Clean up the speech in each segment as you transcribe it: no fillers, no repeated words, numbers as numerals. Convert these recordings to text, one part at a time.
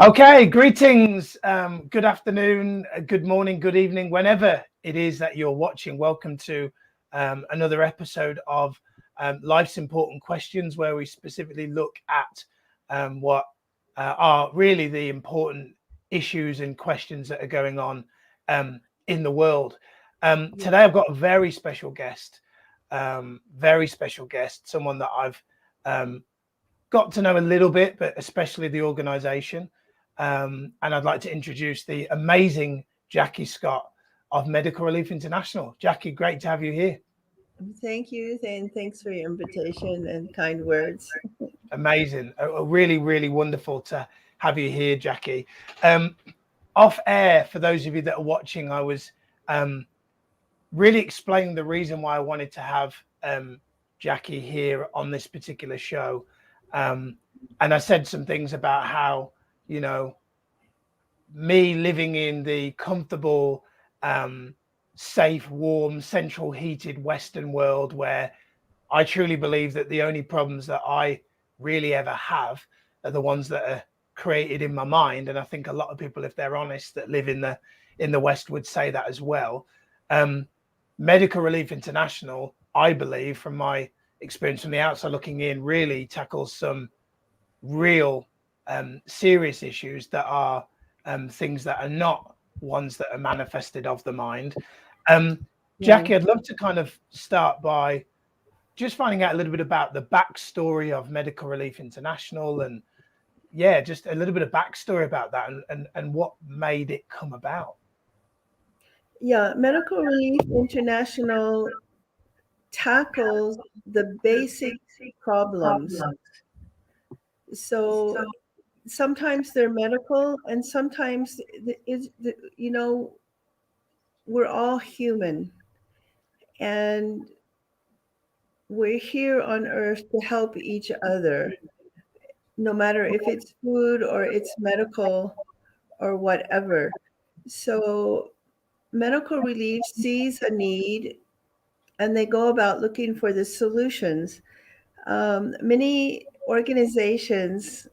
Okay, greetings. Good afternoon, good morning, good evening, whenever it is that you're watching. Welcome to another episode of Life's Important Questions, where we specifically look at what are really the important issues and questions that are going on in the world. Today, I've got a very special guest, someone that I've got to know a little bit, but especially the organization. And I'd like to introduce the amazing Jacki Scott of Medical Relief International. Jacki, great to have you here. Thank you, and thanks for your invitation and kind words. Amazing. Really, really wonderful to have you here, Jacki. Um, Off air, for those of you that are watching, I was really explaining the reason why I wanted to have Jacki here on this particular show. And I said some things about how, you know, me living in the comfortable, safe, warm, central heated Western world where I truly believe that the only problems that I really ever have are the ones that are created in my mind. And I think a lot of people, if they're honest, that live in the West would say that as well. Um, Medical Relief International, I believe, from my experience from the outside looking in, really tackles some real serious issues that are things that are not ones that are manifested of the mind. Um, Yeah. Jacki, I'd love to kind of start by just finding out a little bit about the backstory of Medical Relief International and yeah, just a little bit of backstory about that and what made it come about. Yeah, Medical Relief International tackles the basic problems. So sometimes they're medical, and sometimes we're all human, and we're here on earth to help each other, no matter if it's food or it's medical or whatever. So medical relief sees a need and they go about looking for the solutions. Many organizations,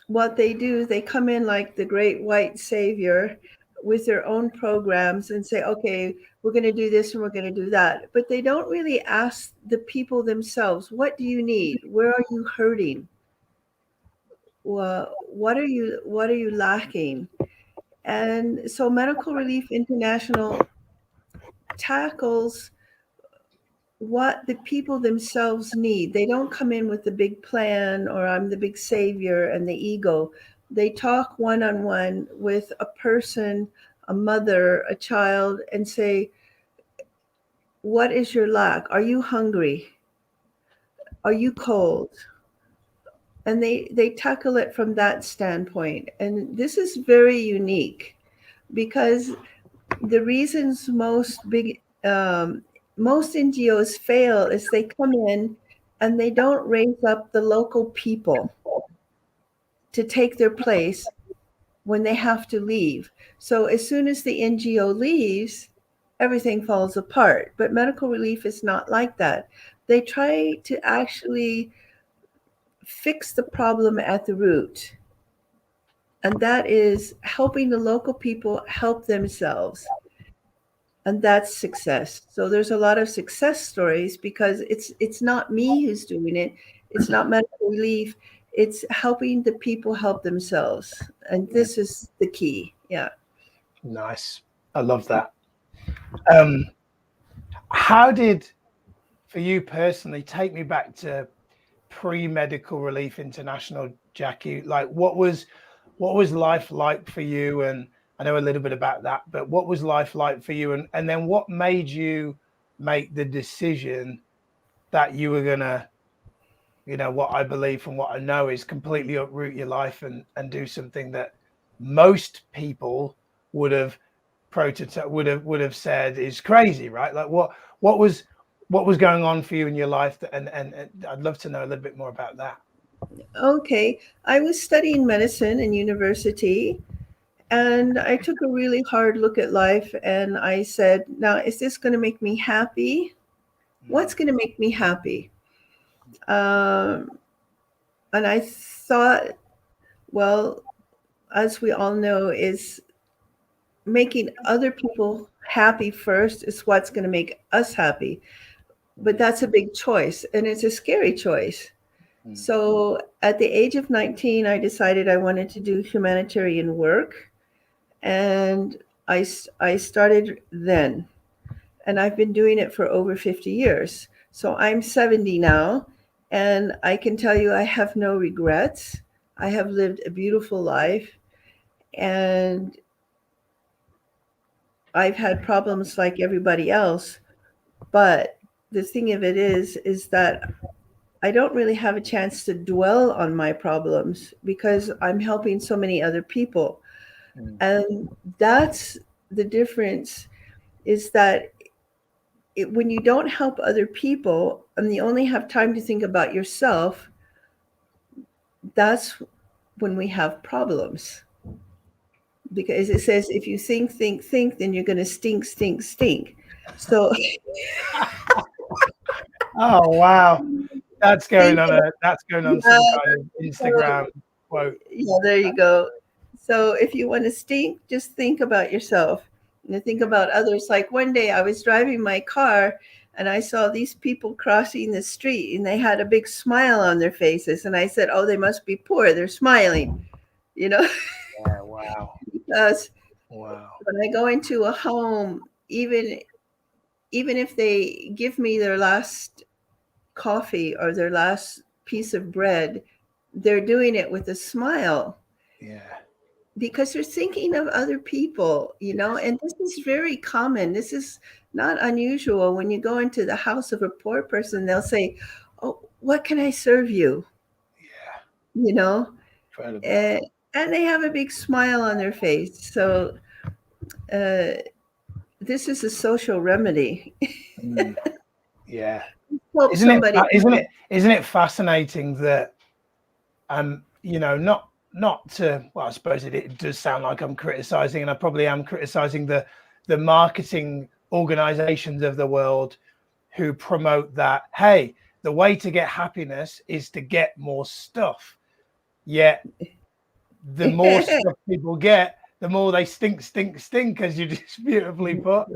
what they do, they come in like the great white savior with their own programs and say, okay, we're going to do this and we're going to do that. But they don't really ask the people themselves, what do you need? Where are you hurting? What are you lacking? And so Medical Relief International tackles what the people themselves need. They don't come in with the big plan or I'm the big savior and the ego. They talk one on one with a person, a mother, a child, and say, what is your lack? Are you hungry? Are you cold? And they tackle it from that standpoint. And this is very unique because the reasons most NGOs fail is they come in and they don't raise up the local people to take their place when they have to leave. So as soon as the NGO leaves, everything falls apart. But medical relief is not like that. They try to actually fix the problem at the root. And that is helping the local people help themselves. And that's success. So there's a lot of success stories because it's not me who's doing it. It's not medical relief. It's helping the people help themselves. And this is the key. Yeah. Nice. I love that. Um, how did, for you personally, take me back to pre-Medical Relief International, Jacki? Like what was life like for you? And I know a little bit about that, but what was life like for you? And then what made you make the decision that you were gonna, you know, what I believe and what I know is completely uproot your life and do something that most people would have would have said is crazy, right? Like what was what was going on for you in your life that, and I'd love to know a little bit more about that. Okay. I was studying medicine in university and I took a really hard look at life and I said, now, is this going to make me happy? What's going to make me happy? Um, and I thought, well, as we all know, is making other people happy first is what's going to make us happy. But that's a big choice, and it's a scary choice. So at the age of 19, I decided I wanted to do humanitarian work, and I started then. And I've been doing it for over 50 years. So I'm 70 now, and I can tell you I have no regrets. I have lived a beautiful life, and I've had problems like everybody else. But the thing of it is that I don't really have a chance to dwell on my problems because I'm helping so many other people. And that's the difference, is that when you don't help other people and you only have time to think about yourself, that's when we have problems. Because it says if you think, then you're going to stink. So Oh wow, that's going think, on some kind of Instagram quote. yeah, there you go. So if you want to stink, just think about yourself and think about others. Like one day I was driving my car and I saw these people crossing the street and they had a big smile on their faces. And I said, oh, they must be poor. They're smiling, you know, Yeah, wow, because wow. when I go into a home, even if they give me their last coffee or their last piece of bread, they're doing it with a smile Yeah, because they're thinking of other people, and this is very common. This is not unusual. When you go into the house of a poor person, they'll say, oh, what can I serve you? yeah, You know, incredible. and they have a big smile on their face. So uh, this is a social remedy. Mm, yeah. Help Isn't it? somebody. Isn't it fascinating that not to, well, I suppose it does sound like I'm criticizing, and I probably am criticizing the marketing organizations of the world who promote that, hey, the way to get happiness is to get more stuff. Yet the more stuff people get, the more they stink, as you just beautifully put.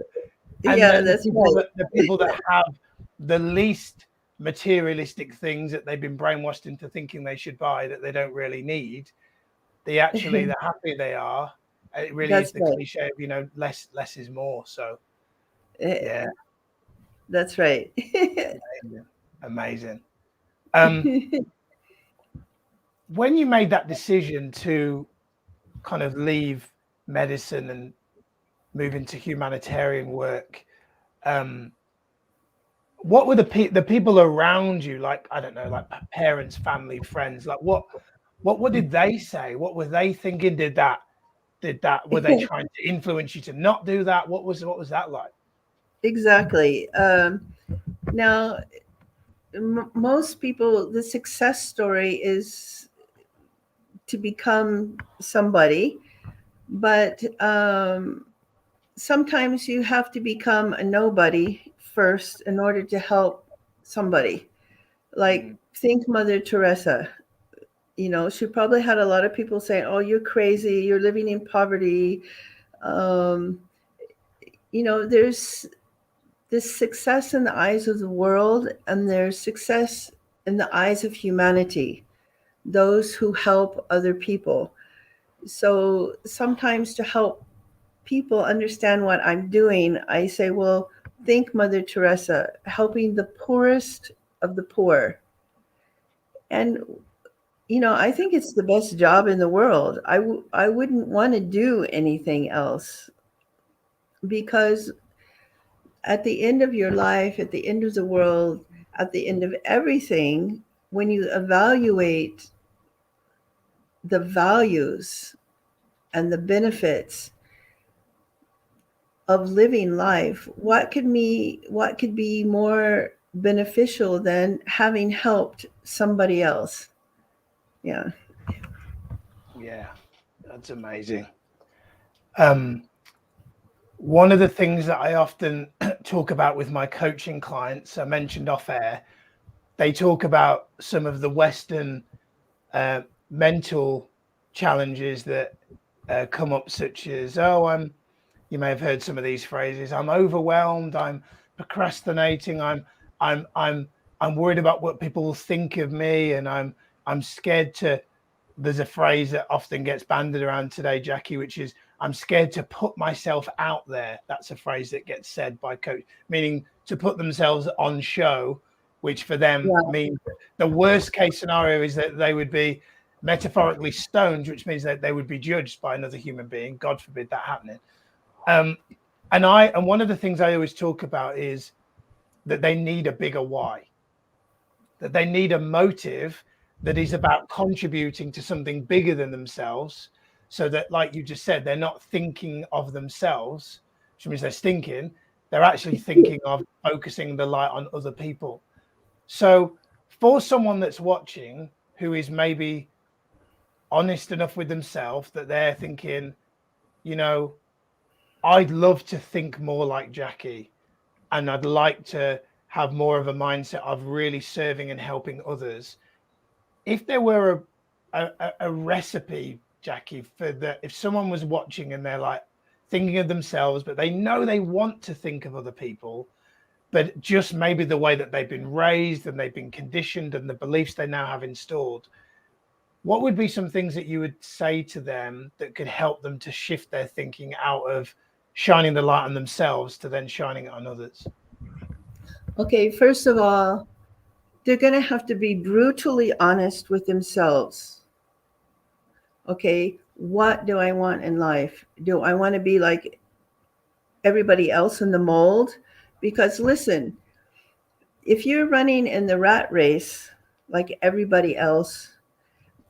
And Yeah, then that's right. the people that have the least materialistic things that they've been brainwashed into thinking they should buy that they don't really need, the happier they are. It really is That's the right. cliche of less is more. So Uh, yeah, That's right. amazing. When you made that decision to kind of leave medicine and move into humanitarian work, what were the people around you like? I don't know, like parents, family, friends. Like what did they say? What were they thinking? Were they trying to influence you to not do that? What was that like? Exactly. Now, most people, the success story is to become somebody, but sometimes you have to become a nobody first in order to help somebody. Like, Mm, think Mother Teresa. She probably had a lot of people saying, "Oh, you're crazy. You're living in poverty." Um, there's this success in the eyes of the world, and there's success in the eyes of humanity, those who help other people. So sometimes to help people understand what I'm doing, I say, well, think Mother Teresa, helping the poorest of the poor. And, I think it's the best job in the world. I wouldn't want to do anything else because at the end of your life, at the end of the world, at the end of everything, when you evaluate the values and the benefits of living life, what could be more beneficial than having helped somebody else? Yeah. yeah, that's amazing. Um, One of the things that I often talk about with my coaching clients, I mentioned off air, they talk about some of the Western mental challenges that come up, such as, oh, you may have heard some of these phrases. I'm overwhelmed. I'm procrastinating. I'm worried about what people will think of me, and I'm scared to. There's a phrase that often gets bandied around today, Jackie, which is I'm scared to put myself out there. That's a phrase that gets said by coach, meaning to put themselves on show, which for them Yeah. means the worst case scenario is that they would be metaphorically stoned, which means that they would be judged by another human being. God forbid that happening. And one of the things I always talk about is that they need a bigger why, that they need a motive that is about contributing to something bigger than themselves, so that, like you just said, they're not thinking of themselves, which means they're stinking. They're actually thinking of focusing the light on other people. So for someone that's watching who is maybe honest enough with themselves that they're thinking, you know, I'd love to think more like Jackie, and I'd like to have more of a mindset of really serving and helping others. If there were a recipe, Jackie, for that, if someone was watching and they're like thinking of themselves, but they know they want to think of other people, but just maybe the way that they've been raised and they've been conditioned and the beliefs they now have installed, what would be some things that you would say to them that could help them to shift their thinking out of shining the light on themselves to then shining it on others? Okay, first of all, they're going to have to be brutally honest with themselves. Okay, what do I want in life? Do I want to be like everybody else in the mold? Because listen, if you're running in the rat race like everybody else,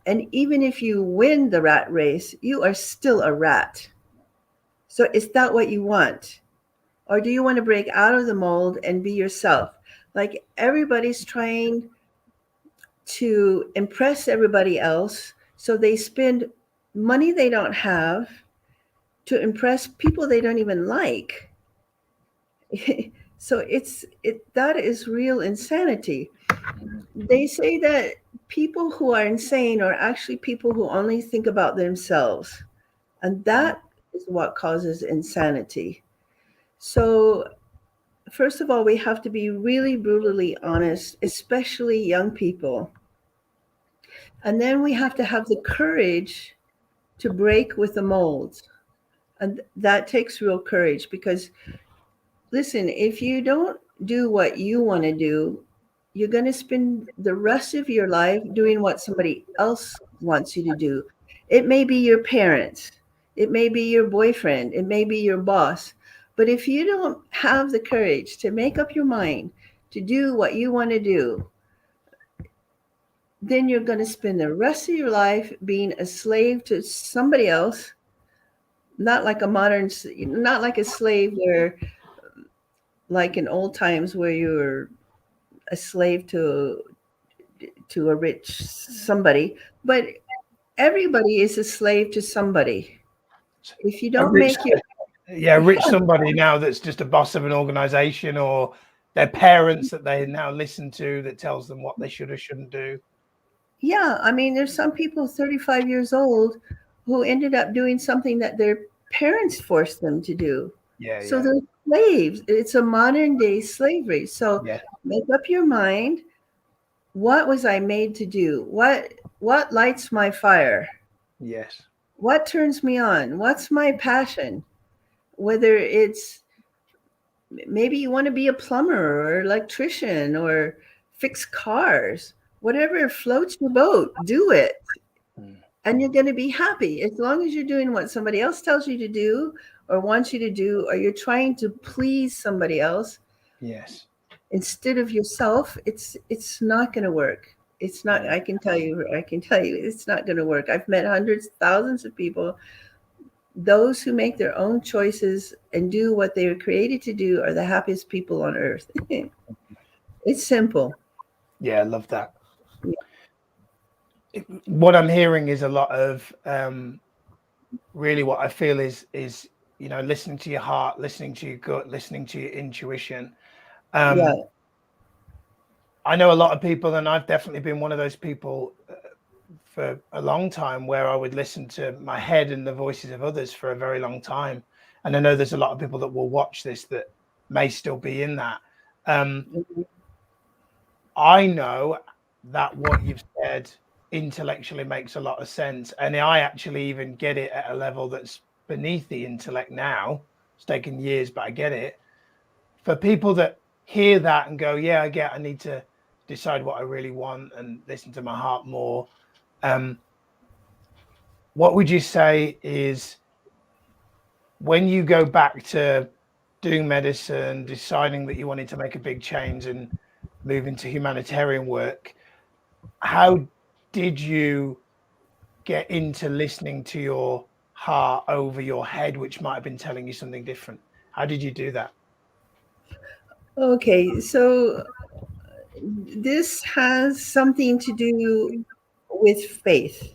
and even if you win the rat race, you are still a rat. So is that what you want? Or do you want to break out of the mold and be yourself? Like everybody's trying to impress everybody else, so they spend money they don't have to impress people they don't even like. So that is real insanity. They say that people who are insane are actually people who only think about themselves, and that is what causes insanity. So first of all, we have to be really brutally honest, especially young people. And then we have to have the courage to break with the molds. And that takes real courage because, listen, if you don't do what you want to do, you're going to spend the rest of your life doing what somebody else wants you to do. It may be your parents, it may be your boyfriend, it may be your boss. But if you don't have the courage to make up your mind to do what you want to do, then you're going to spend the rest of your life being a slave to somebody else, not like not like a slave where, like in old times, where you were a slave to a rich somebody, but everybody is a slave to somebody. If you don't make your Rich somebody now that's just a boss of an organization, or their parents that they now listen to that tells them what they should or shouldn't do. Yeah, I mean, there's some people 35 years old who ended up doing something that their parents forced them to do. So they're slaves. It's a modern day slavery. So make up your mind. What was I made to do? What lights my fire? Yes. What turns me on? What's my passion? Whether it's maybe you want to be a plumber or electrician or fix cars, whatever floats your boat, do it. And you're going to be happy as long as you're doing what somebody else tells you to do or wants you to do, or you're trying to please somebody else. Yes. Instead of yourself, it's not going to work. It's not. I can tell you. It's not going to work. I've met hundreds, thousands of people. Those who make their own choices and do what they were created to do are the happiest people on earth. It's simple. Yeah, I love that. What I'm hearing is a lot of really what I feel is listening to your heart, listening to your gut, listening to your intuition. I know a lot of people, and I've definitely been one of those people for a long time where I would listen to my head and the voices of others for a very long time. And I know there's a lot of people that will watch this that may still be in that. I know that what you've said intellectually makes a lot of sense. And I actually even get it at a level that's beneath the intellect now. It's taken years, but I get it. For people that hear that and go, yeah, I need to decide what I really want and listen to my heart more. What would you say is when you go back to doing medicine, deciding that you wanted to make a big change and move into humanitarian work, how did you get into listening to your heart over your head, which might have been telling you something different? How did you do that? Okay, so this has something to do with faith.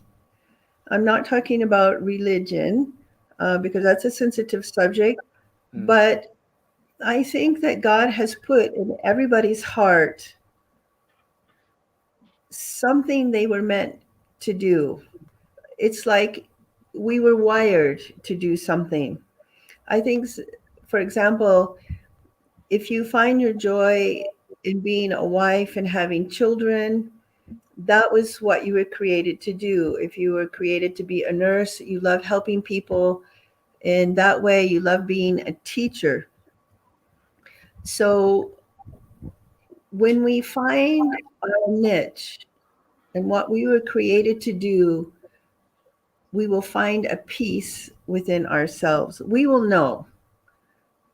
I'm not talking about religion because that's a sensitive subject, but I think that God has put in everybody's heart something they were meant to do. It's like we were wired to do something. I think, for example, if you find your joy in being a wife and having children, that was what you were created to do. If you were created to be a nurse, you love helping people. In that way, you love being a teacher. So when we find our niche and what we were created to do, we will find a peace within ourselves. We will know.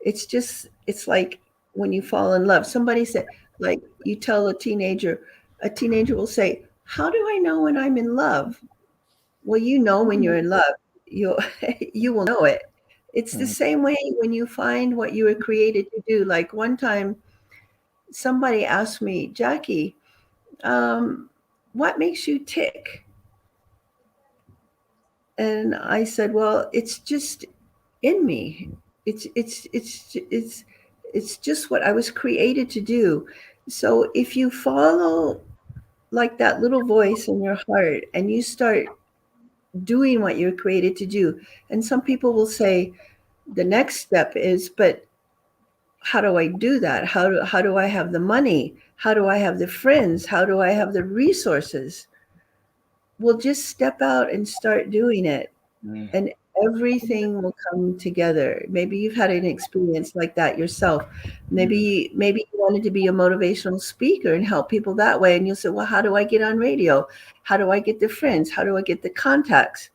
It's like when you fall in love. Somebody said, like you tell a teenager will say, how do I know when I'm in love? Well, you know when you're in love. You'll you will know it. It's the same way when you find what you were created to do. Like one time somebody asked me, Jackie, what makes you tick? And I said, well, it's just in me. It's just what I was created to do. So if you follow like that little voice in your heart and you start doing what you're created to do, and some people will say the next step is, but how do I do that? How do I have the money? How do I have the friends? How do I have the resources? Well, just step out and start doing it, and everything will come together. Maybe you've had an experience like that yourself. Maybe you wanted to be a motivational speaker and help people that way, and you'll say, well, how do I get on radio? How do I get the friends? How do I get the contacts?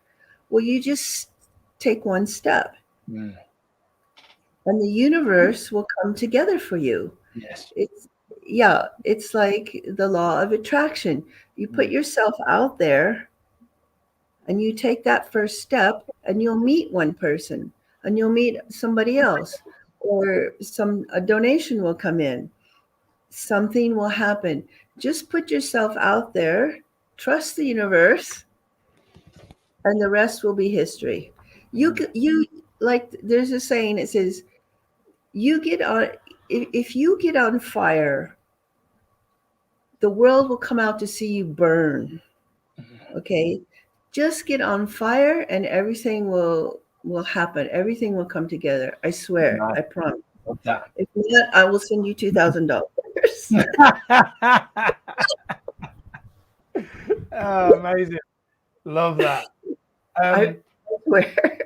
Well, you just take one step, and the universe will come together for you. Yes. It's like the law of attraction. You put yourself out there and you take that first step, and you'll meet one person, and you'll meet somebody else, or a donation will come in. Something will happen. Just put yourself out there, trust the universe, and the rest will be history. You like there's a saying, it says, you get on if you get on fire, the world will come out to see you burn. Okay, just get on fire and everything will happen. Everything will come together. I swear. I promise. Love that. If not, I will send you $2,000. Oh, amazing. Love that. I swear.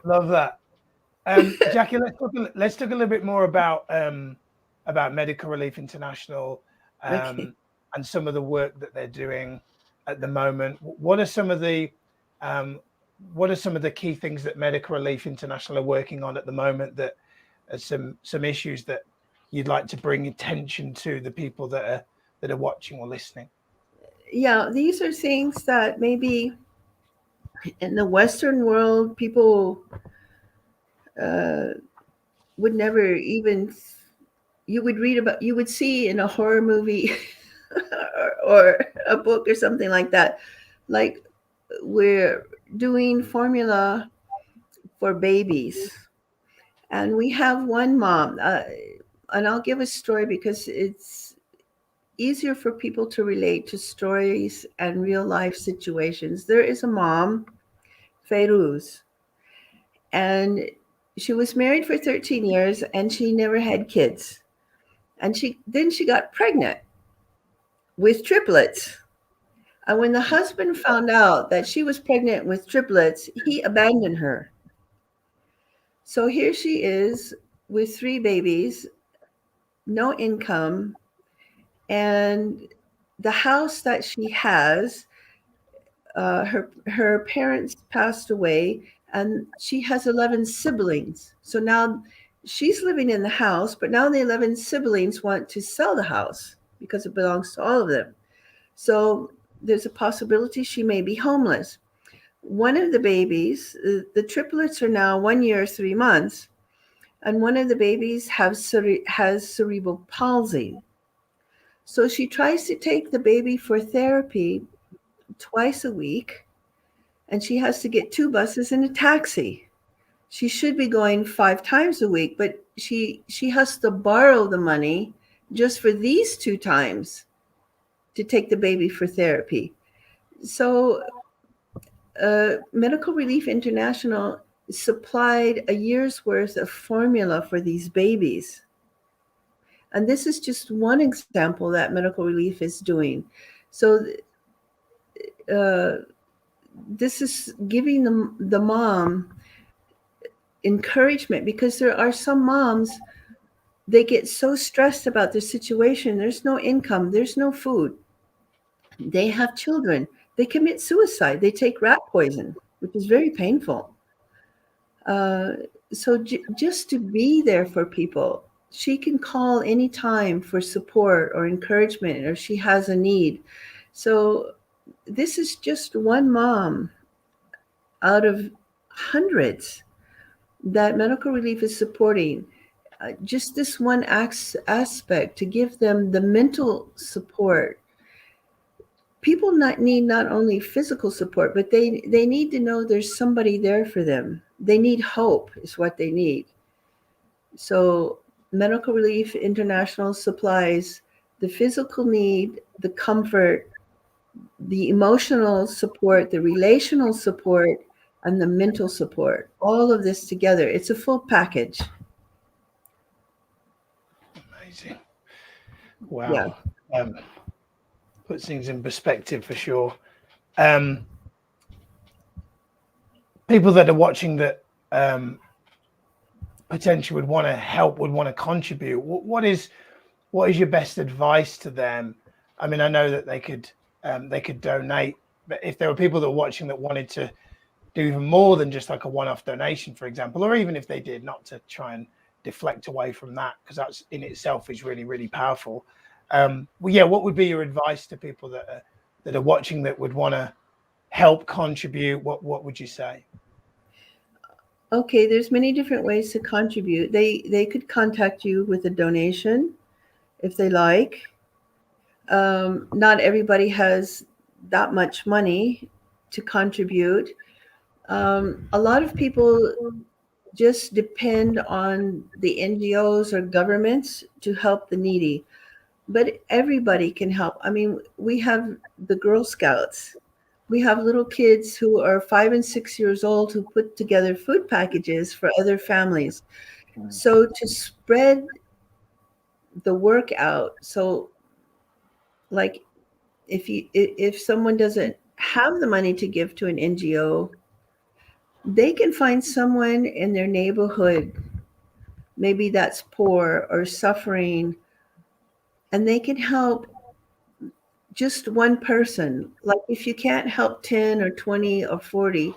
Love that. Jackie, let's talk a little bit more about Medical Relief International Okay. and some of the work that they're doing at the moment. What are some of the key things that Medical Relief International are working on at the moment that are some issues that you'd like to bring attention to the people that are watching or listening? Yeah, these are things that maybe in the Western world people would never even, you would read about, you would see in a horror movie or a book or something like that. Like we're doing formula for babies, and we have one mom, and I'll give a story because easier for people to relate to stories and real life situations. There is a mom, Feiruz, and she was married for 13 years and she never had kids. And she got pregnant with triplets. And when the husband found out that she was pregnant with triplets, he abandoned her. So here she is with three babies, no income, and the house that she has, her parents passed away, and she has 11 siblings. So now she's living in the house, but now the 11 siblings want to sell the house because it belongs to all of them. So there's a possibility she may be homeless. One of the babies, the triplets are now 1 year, 3 months, and one of the babies has cerebral palsy. So she tries to take the baby for therapy twice a week, and she has to get two buses and a taxi. She should be going 5 times a week, but she has to borrow the money just for these 2 times to take the baby for therapy. So Medical Relief International supplied a year's worth of formula for these babies. And this is just one example that Medical Relief is doing. So this is giving the mom encouragement, because there are some moms, they get so stressed about their situation. There's no income, there's no food. They have children. They commit suicide. They take rat poison, which is very painful. So just to be there for people. She can call anytime for support or encouragement, or she has a need. So this is just one mom out of hundreds that Medical Relief is supporting. Just this one aspect to give them the mental support. People need not only physical support, but they need to know there's somebody there for them. They need hope is what they need. So Medical Relief International supplies the physical need, the comfort, the emotional support, the relational support, and the mental support. All of this together. It's a full package. Amazing. Wow. Yeah. Puts things in perspective for sure. People that are watching that potentially would want to help, would want to contribute. What is your best advice to them? I mean, I know that they could donate, but if there were people that were watching that wanted to do even more than just like a one-off donation, for example, or even if they did, not to try and deflect away from that, because that's in itself is really, really powerful. Well, yeah, what would be your advice to people that are watching that would want to help contribute? What would you say? Okay, there's many different ways to contribute. They could contact you with a donation if they like. Not everybody has that much money to contribute. A lot of people just depend on the NGOs or governments to help the needy, but everybody can help. I mean, we have the Girl Scouts. We have little kids who are 5 and 6 years old who put together food packages for other families. So to spread the work out, so like if someone doesn't have the money to give to an NGO, they can find someone in their neighborhood, maybe that's poor or suffering, and they can help just one person. Like if you can't help 10 or 20 or 40,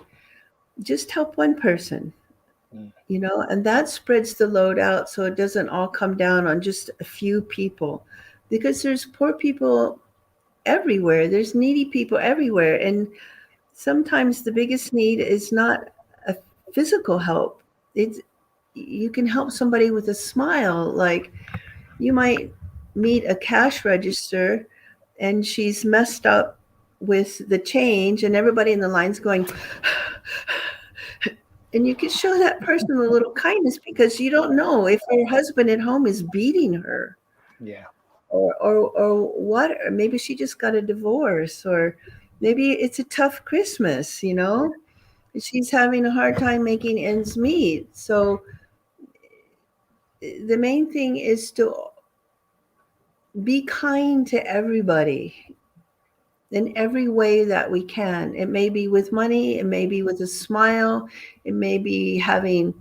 just help one person, and that spreads the load out so it doesn't all come down on just a few people, because there's poor people everywhere. There's needy people everywhere. And sometimes the biggest need is not a physical help. You can help somebody with a smile. Like you might meet a cash register and she's messed up with the change and everybody in the line's going, and you can show that person a little kindness, because you don't know if her husband at home is beating her. Yeah. or what? Or maybe she just got a divorce, or maybe it's a tough Christmas, you know? She's having a hard time making ends meet. So the main thing is to be kind to everybody in every way that we can. It may be with money, it may be with a smile, it may be having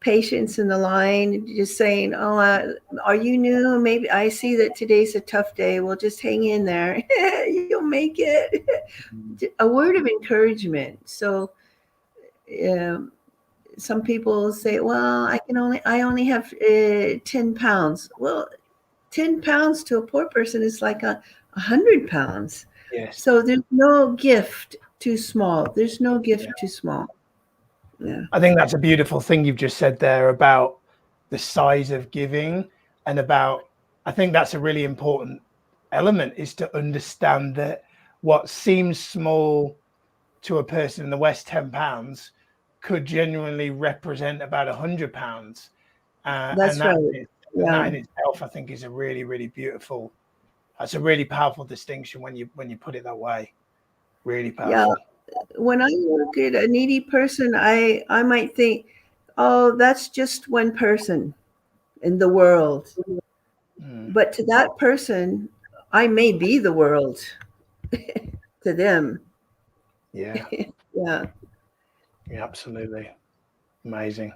patience in the line, just saying, oh, are you new? Maybe I see that today's a tough day. Well, just hang in there. You'll make it. A word of encouragement. So some people say, well, I only have 10 pounds. Well, 10 pounds to a poor person is like 100 pounds. Yes. So there's no gift too small. There's no gift too small. Yeah. I think that's a beautiful thing you've just said there about the size of giving, and about, I think that's a really important element, is to understand that what seems small to a person in the West, 10 pounds, could genuinely represent about 100 pounds. That's right. And that in itself, I think, is a really, really beautiful, that's a really powerful distinction when you put it that way. Really powerful. Yeah. When I look at a needy person, I might think, oh, that's just one person in the world. But to that person, I may be the world to them. Yeah. Yeah. Yeah, absolutely. Amazing.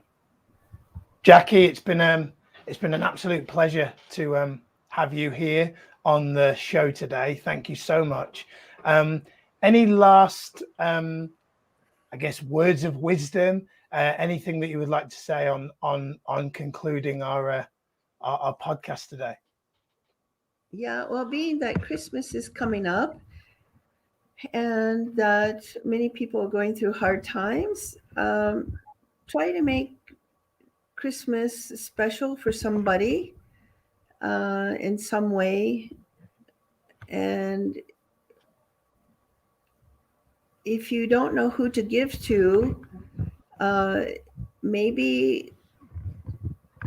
Jacki, it's been an absolute pleasure to have you here on the show today. Thank you so much. Any last, I guess, words of wisdom? Anything that you would like to say on concluding our podcast today? Yeah. Well, being that Christmas is coming up, and that many people are going through hard times, try to make Christmas special for somebody in some way. And if you don't know who to give to, maybe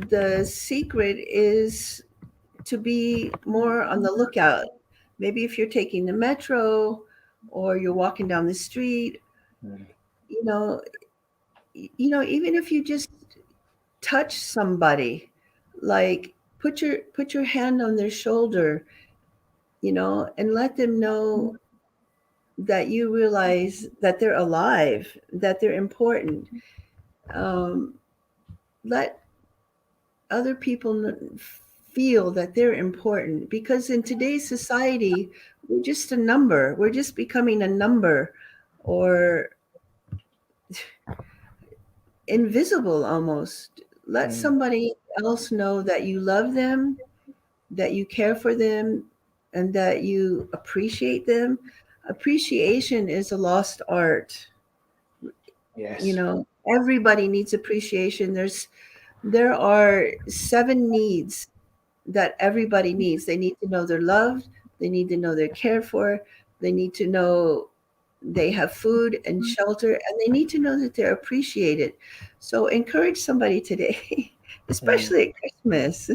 the secret is to be more on the lookout. Maybe if you're taking the metro or you're walking down the street, you know, even if you just touch somebody, like put your hand on their shoulder, and let them know that you realize that they're alive, that they're important. Let other people feel that they're important, because in today's society, we're just a number. We're just becoming a number, or invisible almost. Let somebody else know that you love them, that you care for them, and that you appreciate them. Appreciation is a lost art. Yes. Everybody needs appreciation. There are 7 needs that everybody needs. They need to know they're loved. They need to know they're cared for. They need to know they have food and shelter, and they need to know that they're appreciated. So encourage somebody today, especially at Christmas.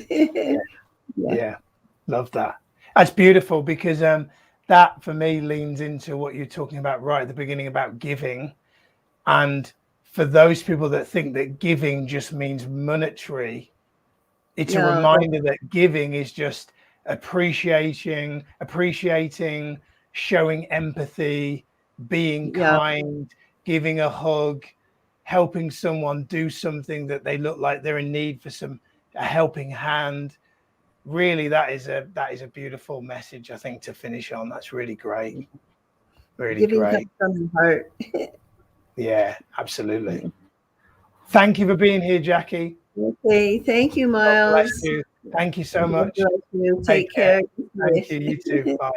Yeah, love that. That's beautiful, because that for me leans into what you're talking about right at the beginning about giving. And for those people that think that giving just means monetary, it's a reminder that giving is just appreciating, showing empathy, being kind, giving a hug, helping someone do something that they look like they're in need for, a helping hand. Really, that is a beautiful message, I think, to finish on. That's really great. Really Giving great. comes from the heart. Yeah, absolutely. Thank you for being here, Jacki. Okay, thank you, Miles. God bless you. Thank you so much. God bless you. Take care. Thank you. You too. Bye.